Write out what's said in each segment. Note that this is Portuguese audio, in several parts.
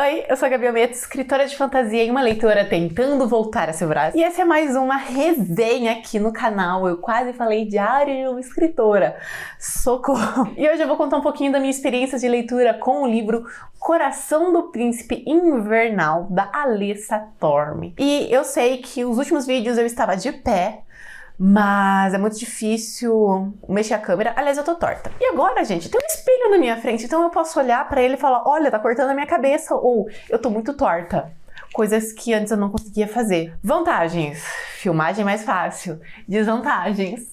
Oi, eu sou a Gabi Almeida, escritora de fantasia e uma leitora tentando voltar a ser voraz. E essa é mais uma resenha aqui no canal. Eu quase falei Diário de uma Escritora. Socorro! E hoje eu vou contar um pouquinho da minha experiência de leitura com o livro Coração do Príncipe Invernal, da Alessa Torme. E eu sei que os últimos vídeos eu estava de pé, mas é muito difícil mexer a câmera. Aliás, eu tô torta. E agora, gente, tem um espelho na minha frente, então eu posso olhar pra ele e falar, olha, tá cortando a minha cabeça, ou eu tô muito torta. Coisas que antes eu não conseguia fazer. Vantagens: filmagem mais fácil. Desvantagens: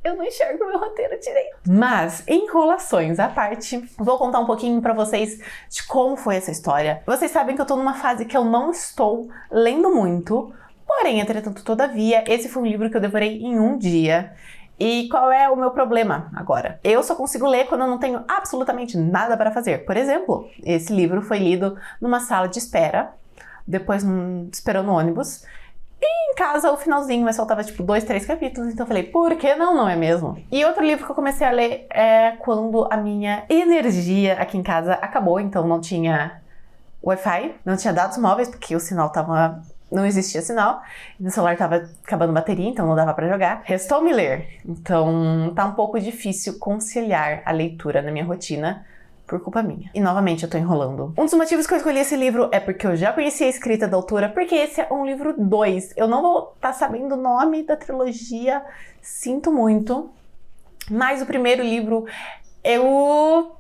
eu não enxergo meu roteiro direito. Mas, enrolações à parte, vou contar um pouquinho pra vocês de como foi essa história. Vocês sabem que eu tô numa fase que eu não estou lendo muito, porém, entretanto, todavia, esse foi um livro que eu devorei em um dia. E qual é o meu problema agora? Eu só consigo ler quando eu não tenho absolutamente nada para fazer. Por exemplo, esse livro foi lido numa sala de espera, depois esperando o ônibus, e em casa o finalzinho, mas faltava tipo 2, 3 capítulos, então eu falei, por que não, não é mesmo? E outro livro que eu comecei a ler é quando a minha energia aqui em casa acabou, então não tinha Wi-Fi, não tinha dados móveis, porque o sinal tava... não existia sinal, meu celular tava acabando a bateria, então não dava pra jogar. Restou me ler, então tá um pouco difícil conciliar a leitura na minha rotina por culpa minha. E novamente eu tô enrolando. Um dos motivos que eu escolhi esse livro é porque eu já conhecia a escrita da autora, porque esse é um livro 2. Eu não vou estar sabendo o nome da trilogia, sinto muito, mas o primeiro livro é o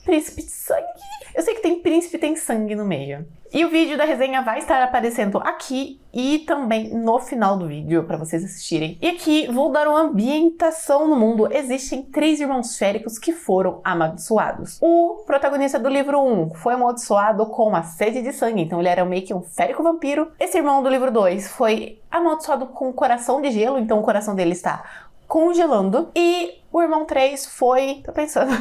Príncipe de Sangue. Eu sei que tem príncipe e tem sangue no meio. E o vídeo da resenha vai estar aparecendo aqui e também no final do vídeo para vocês assistirem. E aqui vou dar uma ambientação no mundo. Existem 3 irmãos féricos que foram amaldiçoados. O protagonista do livro 1 foi amaldiçoado com a sede de sangue, então ele era meio que um férico vampiro. Esse irmão do livro 2 foi amaldiçoado com o coração de gelo, então o coração dele está congelando. E o irmão 3 foi... tô pensando...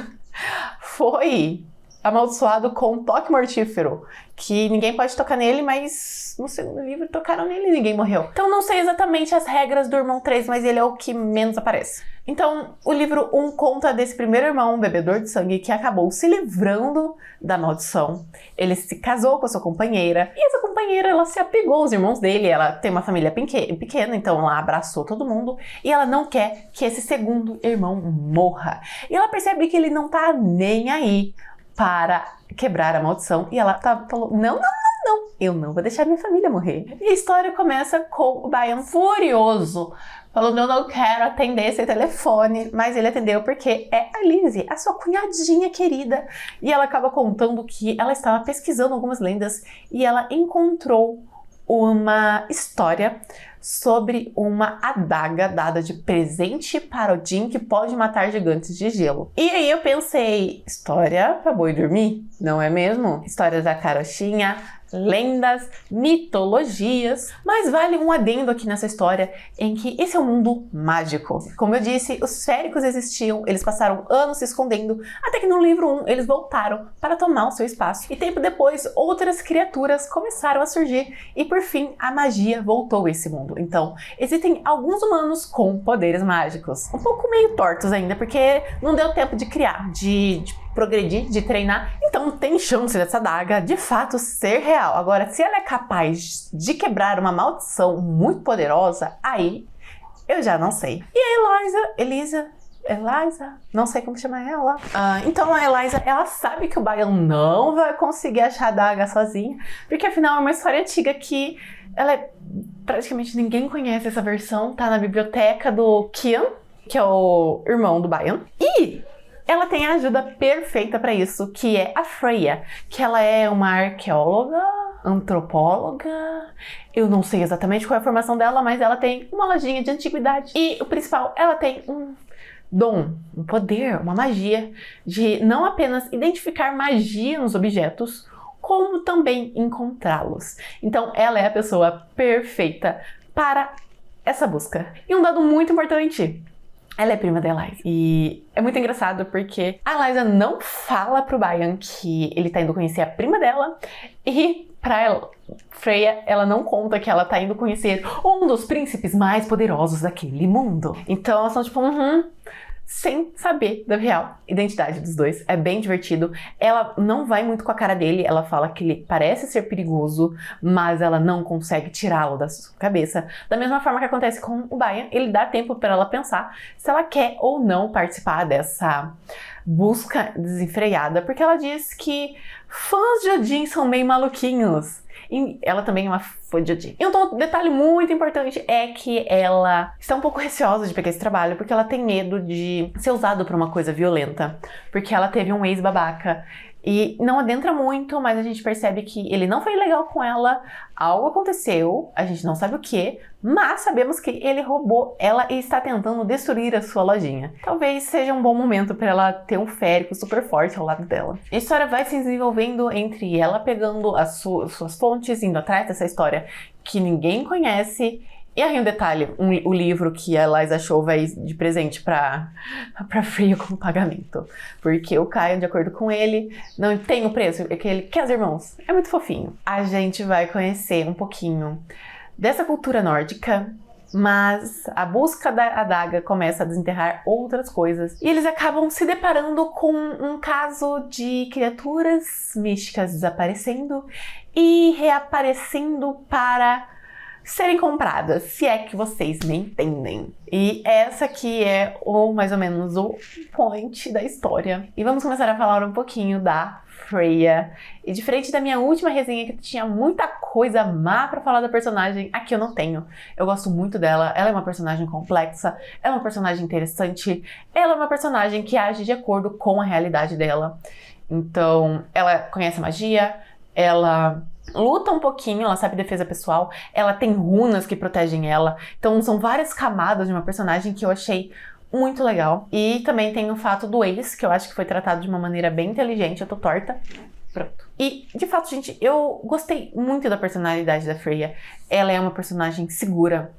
foi amaldiçoado com um toque mortífero, que ninguém pode tocar nele, mas no segundo livro tocaram nele e ninguém morreu. Então não sei exatamente as regras do irmão 3, mas ele é o que menos aparece. Então o livro 1 conta desse primeiro irmão, um bebedor de sangue, que acabou se livrando da maldição. Ele se casou com a sua companheira, e essa companheira, ela se apegou aos irmãos dele, ela tem uma família pequena, então ela abraçou todo mundo, e ela não quer que esse segundo irmão morra. E ela percebe que ele não tá nem aí para quebrar a maldição, e ela falou, não, eu não vou deixar minha família morrer. E a história começa com o Bayan furioso, falando, eu não quero atender esse telefone, mas ele atendeu porque é a Lizzie, a sua cunhadinha querida, e ela acaba contando que ela estava pesquisando algumas lendas e ela encontrou uma história sobre uma adaga dada de presente para Odin que pode matar gigantes de gelo. E aí eu pensei, história pra boi dormir, não é mesmo? Histórias da carochinha, lendas, mitologias, mas vale um adendo aqui nessa história em que esse é um mundo mágico. Como eu disse, os féricos existiam, eles passaram anos se escondendo, até que no livro 1 eles voltaram para tomar o seu espaço. E tempo depois, outras criaturas começaram a surgir e por fim a magia voltou a esse mundo. Então, existem alguns humanos com poderes mágicos, um pouco meio tortos ainda, porque não deu tempo de criar, de progredir, de treinar, então tem chance dessa adaga de fato ser real. Agora, se ela é capaz de quebrar uma maldição muito poderosa, aí eu já não sei. E a Eliza, não sei como chamar ela. Então a Eliza, ela sabe que o Bayan não vai conseguir achar a adaga sozinha, porque afinal é uma história antiga que praticamente ninguém conhece essa versão, tá na biblioteca do Kian, que é o irmão do Bayan. E ela tem a ajuda perfeita para isso, que é a Freya, que ela é uma arqueóloga, antropóloga, eu não sei exatamente qual é a formação dela, mas ela tem uma lojinha de antiguidade. E o principal, ela tem um dom, um poder, uma magia de não apenas identificar magia nos objetos, como também encontrá-los. Então ela é a pessoa perfeita para essa busca. E um dado muito importante: ela é prima da Eliza. E é muito engraçado porque a Eliza não fala pro Bayan que ele tá indo conhecer a prima dela. E pra ela, Freya, ela não conta que ela tá indo conhecer um dos príncipes mais poderosos daquele mundo. Então elas são tipo, sem saber da real identidade dos dois. É bem divertido. Ela não vai muito com a cara dele, ela fala que ele parece ser perigoso, mas ela não consegue tirá-lo da sua cabeça. Da mesma forma que acontece com o Bayan, ele dá tempo para ela pensar se ela quer ou não participar dessa busca desenfreada, porque ela diz que fãs de Odin são meio maluquinhos. E ela também é uma fã de Odin. E um detalhe muito importante é que ela está um pouco receosa de pegar esse trabalho, porque ela tem medo de ser usado para uma coisa violenta, porque ela teve um ex-babaca. E não adentra muito, mas a gente percebe que ele não foi legal com ela, algo aconteceu, a gente não sabe o que, mas sabemos que ele roubou ela e está tentando destruir a sua lojinha. Talvez seja um bom momento para ela ter um férico super forte ao lado dela. A história vai se desenvolvendo entre ela pegando as suas fontes, indo atrás dessa história que ninguém conhece. E aí um detalhe, o livro que a Eliza achou vai de presente pra Freya como pagamento. Porque o Caio, de acordo com ele, não tem o preço, é que ele quer os irmãos. É muito fofinho. A gente vai conhecer um pouquinho dessa cultura nórdica, mas a busca da adaga começa a desenterrar outras coisas. E eles acabam se deparando com um caso de criaturas místicas desaparecendo e reaparecendo para serem compradas, se é que vocês me entendem. E essa aqui é mais ou menos o point da história. E vamos começar a falar um pouquinho da Freya. E diferente da minha última resenha, que tinha muita coisa má pra falar da personagem, aqui eu não tenho. Eu gosto muito dela, ela é uma personagem complexa, ela é uma personagem interessante, ela é uma personagem que age de acordo com a realidade dela. Então, ela conhece magia, ela luta um pouquinho, ela sabe defesa pessoal, ela tem runas que protegem ela. Então são várias camadas de uma personagem que eu achei muito legal. E também tem o fato do ex, que eu acho que foi tratado de uma maneira bem inteligente. Eu tô torta. Pronto. E, de fato, gente, eu gostei muito da personalidade da Freya. Ela é uma personagem segura.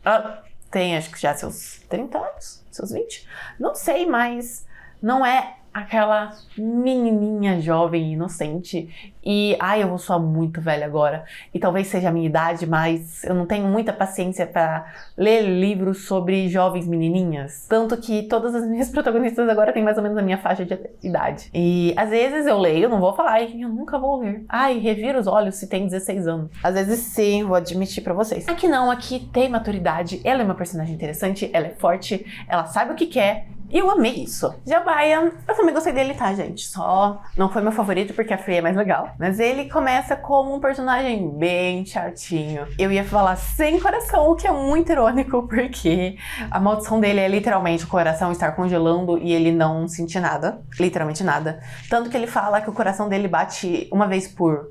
Ela tem, acho que já seus 30 anos, seus 20. Não sei, mas não é aquela menininha jovem, inocente. E, eu vou soar muito velha agora. E talvez seja a minha idade, mas eu não tenho muita paciência pra ler livros sobre jovens menininhas. Tanto que todas as minhas protagonistas agora têm mais ou menos a minha faixa de idade. E, às vezes, eu leio, não vou falar, eu nunca vou ler. Revira os olhos se tem 16 anos. Às vezes, sim, vou admitir pra vocês. Aqui não, aqui tem maturidade. Ela é uma personagem interessante, ela é forte, ela sabe o que quer. E eu amei isso. Já Bayan, eu também gostei dele, tá, gente? Só não foi meu favorito porque a Freya é mais legal. Mas ele começa como um personagem bem chatinho. Eu ia falar sem coração, o que é muito irônico, porque a maldição dele é literalmente o coração estar congelando e ele não sentir nada. Literalmente nada. Tanto que ele fala que o coração dele bate uma vez por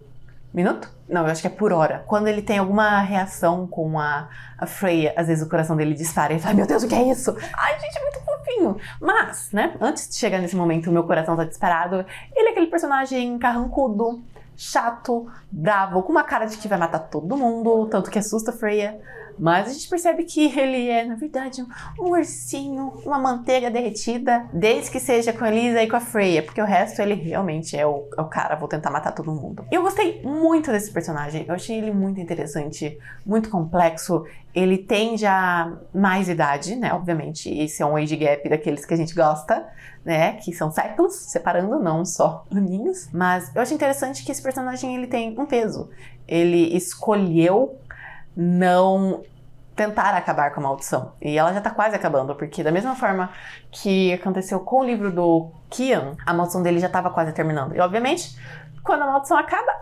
minuto? Não, eu acho que é por hora. Quando ele tem alguma reação com a Freya, às vezes o coração dele dispara e ele fala, meu Deus, o que é isso? Ai, gente, é muito fofinho. Mas, né, antes de chegar nesse momento, o meu coração tá disparado. Ele é aquele personagem carrancudo, chato, bravo, com uma cara de que vai matar todo mundo, tanto que assusta a Freya. Mas a gente percebe que ele é, na verdade, um ursinho, uma manteiga derretida, desde que seja com a Elisa e com a Freya, porque o resto ele realmente é o cara, vou tentar matar todo mundo. Eu gostei muito desse personagem, eu achei ele muito interessante, muito complexo. Ele tem já mais idade, né, obviamente, esse é um age gap daqueles que a gente gosta, né, que são séculos separando, não só aninhos. Mas eu achei interessante que esse personagem ele tem um peso. Ele escolheu não tentar acabar com a maldição. E ela já tá quase acabando, porque da mesma forma que aconteceu com o livro do Kian, a maldição dele já tava quase terminando. E obviamente, quando a maldição acaba,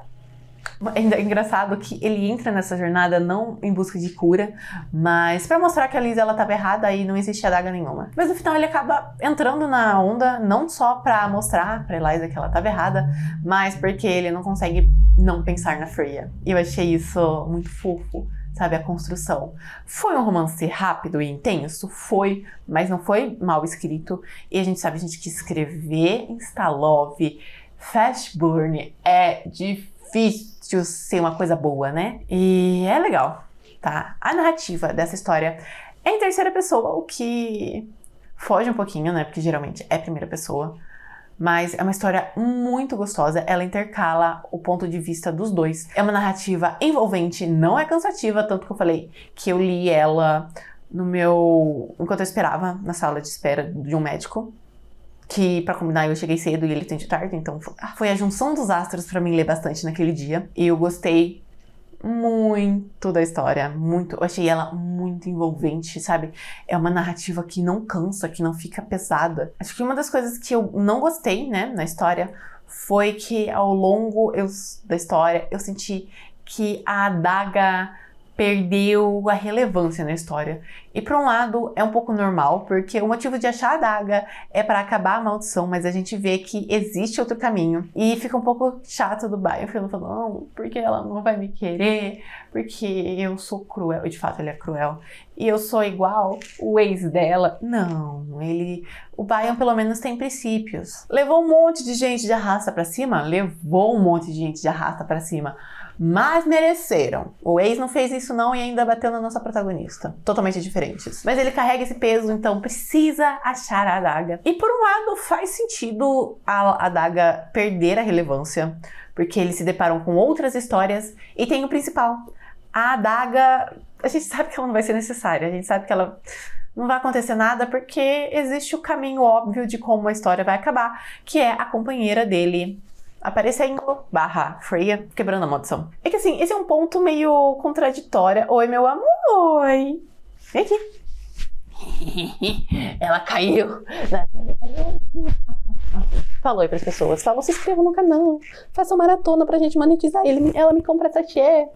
é engraçado que ele entra nessa jornada não em busca de cura, mas pra mostrar que a Lisa ela tava errada e não existe adaga nenhuma. Mas no final ele acaba entrando na onda, não só pra mostrar pra Eliza que ela tava errada, mas porque ele não consegue não pensar na Freya. E eu achei isso muito fofo, sabe, a construção. Foi um romance rápido e intenso? Foi, mas não foi mal escrito. E a gente sabe, gente, que escrever Insta-Love, Fast Burn é difícil ser uma coisa boa, né? E é legal, tá? A narrativa dessa história é em terceira pessoa, o que foge um pouquinho, né? Porque geralmente é primeira pessoa. Mas é uma história muito gostosa, ela intercala o ponto de vista dos dois. É uma narrativa envolvente, não é cansativa, tanto que eu falei que eu li ela enquanto eu esperava na sala de espera de um médico, que pra combinar eu cheguei cedo e ele tem de tarde, então foi a junção dos astros pra mim ler bastante naquele dia. E eu gostei muito da história, eu achei ela muito envolvente, sabe? É uma narrativa que não cansa, que não fica pesada. Acho que uma das coisas que eu não gostei, né, na história, foi que ao longo da história eu senti que a adaga perdeu a relevância na história. E por um lado é um pouco normal, porque o motivo de achar a adaga é para acabar a maldição, mas a gente vê que existe outro caminho. E fica um pouco chato do Bayan falando, não, porque ela não vai me querer, porque eu sou cruel. E de fato ele é cruel. E eu sou igual o ex dela. Não, o Bayan pelo menos tem princípios. Levou um monte de gente de arrasta pra cima? Levou um monte de gente de arrasta pra cima. Mas mereceram. O ex não fez isso não e ainda bateu na nossa protagonista. Totalmente diferentes. Mas ele carrega esse peso, então precisa achar a adaga. E por um lado faz sentido a adaga perder a relevância, porque eles se deparam com outras histórias e tem o principal. A adaga, a gente sabe que ela não vai ser necessária, a gente sabe que ela não vai acontecer nada porque existe o caminho óbvio de como a história vai acabar, que é a companheira dele aparecendo / Freya quebrando a maldição. É que assim, esse é um ponto meio contraditório. Oi, meu amor, oi. Vem aqui. Ela caiu. Fala oi pras pessoas. Fala, se inscrevam no canal. Façam maratona pra gente monetizar. Ela me compra sachê.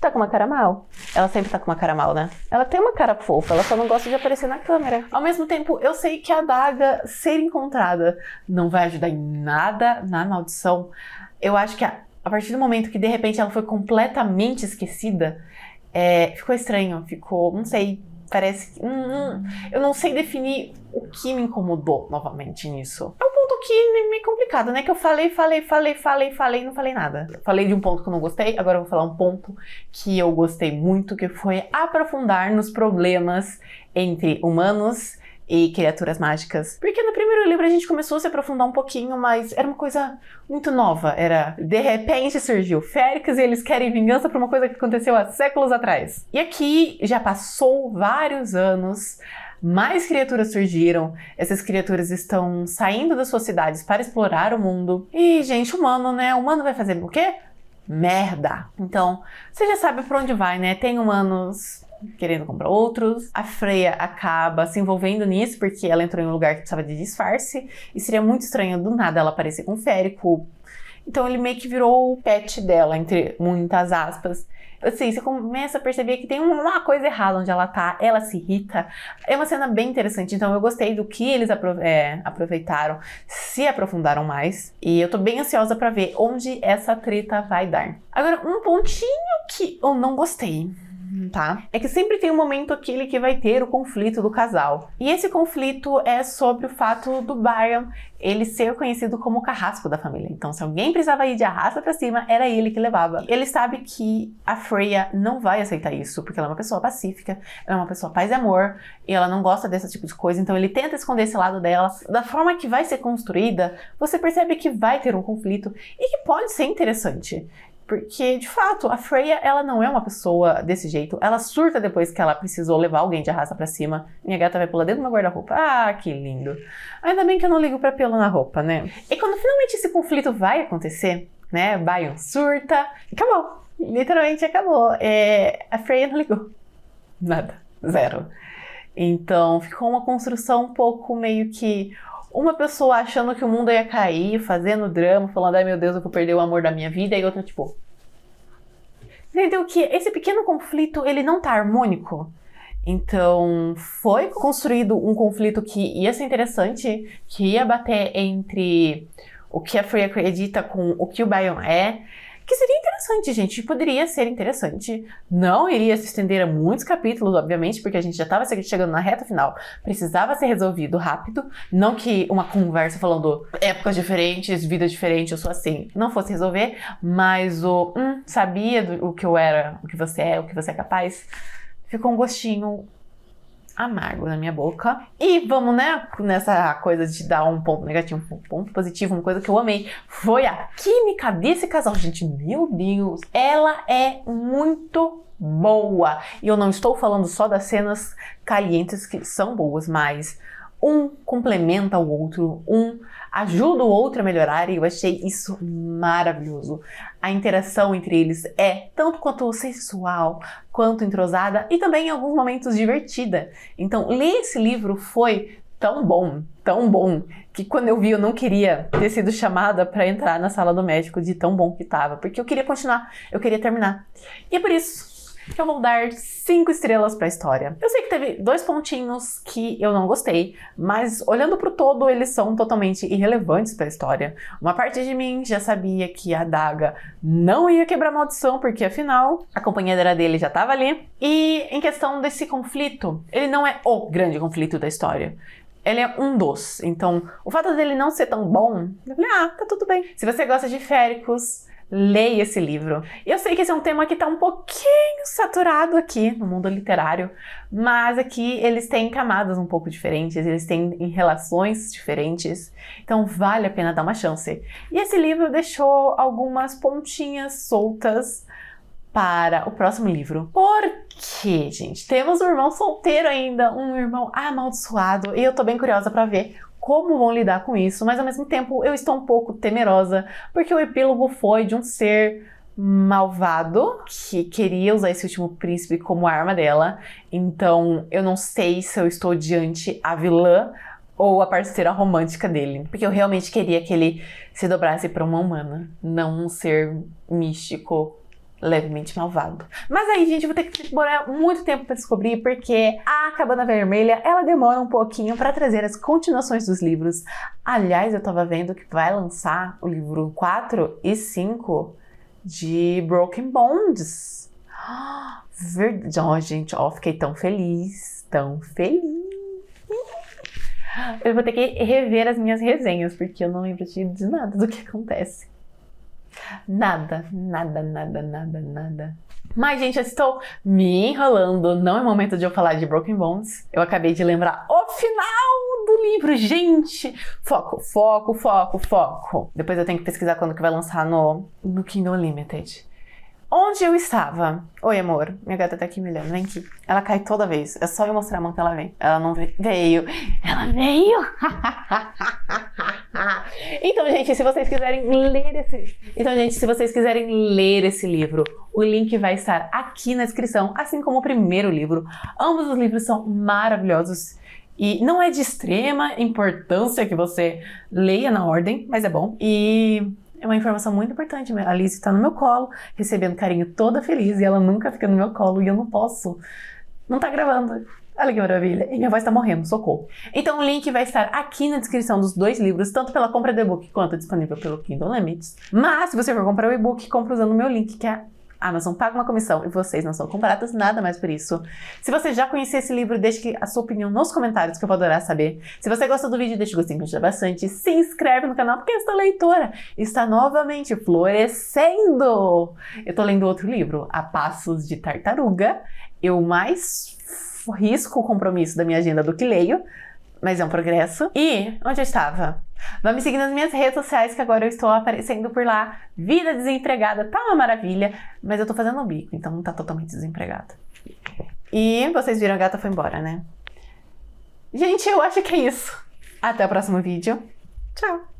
Tá com uma cara mal? Ela sempre tá com uma cara mal, né? Ela tem uma cara fofa, ela só não gosta de aparecer na câmera. Ao mesmo tempo, eu sei que a adaga ser encontrada não vai ajudar em nada na maldição. Eu acho que a partir do momento que de repente ela foi completamente esquecida, ficou estranho, não sei, parece que... eu não sei definir o que me incomodou novamente nisso. É um ponto que é meio complicado, né? Que eu falei, não falei nada. Falei de um ponto que eu não gostei, agora eu vou falar um ponto que eu gostei muito, que foi aprofundar nos problemas entre humanos e criaturas mágicas. Porque no primeiro livro a gente começou a se aprofundar um pouquinho, mas era uma coisa muito nova. De repente surgiu Férix e eles querem vingança por uma coisa que aconteceu há séculos atrás. E aqui já passou vários anos, mais criaturas surgiram, essas criaturas estão saindo das suas cidades para explorar o mundo. E, gente, humano, né? Humano vai fazer o quê? Merda! Então, você já sabe pra onde vai, né? Tem humanos querendo comprar outros. A Freya acaba se envolvendo nisso porque ela entrou em um lugar que precisava de disfarce e seria muito estranho do nada ela aparecer com o Férico. Então ele meio que virou o pet dela, entre muitas aspas. Assim, você começa a perceber que tem uma coisa errada onde ela tá, ela se irrita. É uma cena bem interessante, então eu gostei do que eles aproveitaram, se aprofundaram mais. E eu tô bem ansiosa pra ver onde essa treta vai dar. Agora, um pontinho que eu não gostei, tá? É que sempre tem um momento aquele que vai ter o conflito do casal. E esse conflito é sobre o fato do Bayan ele ser conhecido como o carrasco da família. Então, se alguém precisava ir de arrasta pra cima, era ele que levava. Ele sabe que a Freya não vai aceitar isso, porque ela é uma pessoa pacífica, ela é uma pessoa paz e amor, e ela não gosta desse tipo de coisa, então ele tenta esconder esse lado dela. Da forma que vai ser construída, você percebe que vai ter um conflito, e que pode ser interessante. Porque, de fato, a Freya, ela não é uma pessoa desse jeito. Ela surta depois que ela precisou levar alguém de arrasta pra cima. Minha gata vai pular dentro do meu guarda-roupa. Ah, que lindo. Ainda bem que eu não ligo pra pelo na roupa, né? E quando finalmente esse conflito vai acontecer, né? Bayan surta. Acabou. Literalmente acabou. A Freya não ligou. Nada. Zero. Então, ficou uma construção um pouco meio que... uma pessoa achando que o mundo ia cair, fazendo drama, falando, ai meu Deus, eu vou perder o amor da minha vida, e outra tipo... Entendeu que esse pequeno conflito, ele não tá harmônico? Então, foi construído um conflito que ia ser interessante, que ia bater entre o que a Freya acredita com o que o Bayan é, que seria interessante, gente, poderia ser interessante. Não iria se estender a muitos capítulos, obviamente, porque a gente já estava chegando na reta final. Precisava ser resolvido rápido, não que uma conversa falando épocas diferentes, vida diferente, eu sou assim, não fosse resolver, mas sabia o que eu era, o que você é capaz, ficou um gostinho amargo na minha boca. E vamos, né, nessa coisa de dar um ponto negativo, um ponto positivo, uma coisa que eu amei, foi a química desse casal. Gente, meu Deus, ela é muito boa. E eu não estou falando só das cenas calientes que são boas, mas um complementa o outro, um ajuda o outro a melhorar, e eu achei isso maravilhoso. A interação entre eles é tanto quanto sensual, quanto entrosada e também em alguns momentos divertida. Então, ler esse livro foi tão bom, que quando eu vi eu não queria ter sido chamada para entrar na sala do médico de tão bom que tava, porque eu queria continuar, eu queria terminar. E é por isso que eu vou dar 5 estrelas para a história. Eu sei que teve 2 pontinhos que eu não gostei, mas olhando pro todo, eles são totalmente irrelevantes para a história. Uma parte de mim já sabia que a adaga não ia quebrar a maldição, porque afinal, a companheira dele já estava ali. E em questão desse conflito, ele não é o grande conflito da história. Ele é um dos. Então, o fato dele não ser tão bom, eu falei, tá tudo bem. Se você gosta de féricos, leia esse livro. Eu sei que esse é um tema que tá um pouquinho saturado aqui no mundo literário, mas aqui eles têm camadas um pouco diferentes, eles têm relações diferentes, então vale a pena dar uma chance. E esse livro deixou algumas pontinhas soltas para o próximo livro. Porque, gente, temos um irmão solteiro ainda, um irmão amaldiçoado, e eu tô bem curiosa para ver como vão lidar com isso, mas ao mesmo tempo eu estou um pouco temerosa, porque o epílogo foi de um ser malvado que queria usar esse último príncipe como arma dela, então eu não sei se eu estou diante a vilã ou a parceira romântica dele, porque eu realmente queria que ele se dobrasse para uma humana, não um ser místico levemente malvado. Mas aí, gente, eu vou ter que demorar muito tempo para descobrir, porque a Cabana Vermelha, ela demora um pouquinho para trazer as continuações dos livros. Aliás, eu tava vendo que vai lançar o livro 4 e 5 de Broken Bonds. Verdade, gente, fiquei tão feliz, tão feliz. Eu vou ter que rever as minhas resenhas, porque eu não lembro de nada do que acontece. Nada. Mas, gente, eu estou me enrolando. Não é momento de eu falar de Broken Bonds. Eu acabei de lembrar o final do livro, gente. Foco. Depois eu tenho que pesquisar quando que vai lançar no Kindle Unlimited. Onde eu estava? Oi, amor. Minha gata tá aqui me olhando. Vem aqui. Ela cai toda vez. É só eu mostrar a mão que ela vem. Ela não veio. Ela veio. Então, gente, se vocês quiserem ler esse livro, o link vai estar aqui na descrição, assim como o primeiro livro. Ambos os livros são maravilhosos. E não é de extrema importância que você leia na ordem, mas é bom. E é uma informação muito importante. A Alice está no meu colo, recebendo carinho, toda feliz, e ela nunca fica no meu colo, e eu não posso. Não tá gravando. Olha que maravilha. E minha voz tá morrendo, socorro. Então o link vai estar aqui na descrição dos 2 livros, tanto pela compra do e-book quanto disponível pelo Kindle Unlimited. Mas se você for comprar o e-book, compra usando o meu link, que é a Amazon paga uma comissão e vocês não são comprados, nada mais por isso. Se você já conhecia esse livro, deixe a sua opinião nos comentários, que eu vou adorar saber. Se você gosta do vídeo, deixa o gostinho que ajuda bastante. Se inscreve no canal, porque esta leitora está novamente florescendo. Eu tô lendo outro livro, A Passos de Tartaruga. Eu mais risco o compromisso da minha agenda do que leio, mas é um progresso. E onde eu estava? Vai me seguir nas minhas redes sociais, que agora eu estou aparecendo por lá. Vida desempregada, tá uma maravilha, mas eu tô fazendo um bico, então não tá totalmente desempregada. E vocês viram, a gata foi embora, né? Gente, eu acho que é isso. Até o próximo vídeo. Tchau!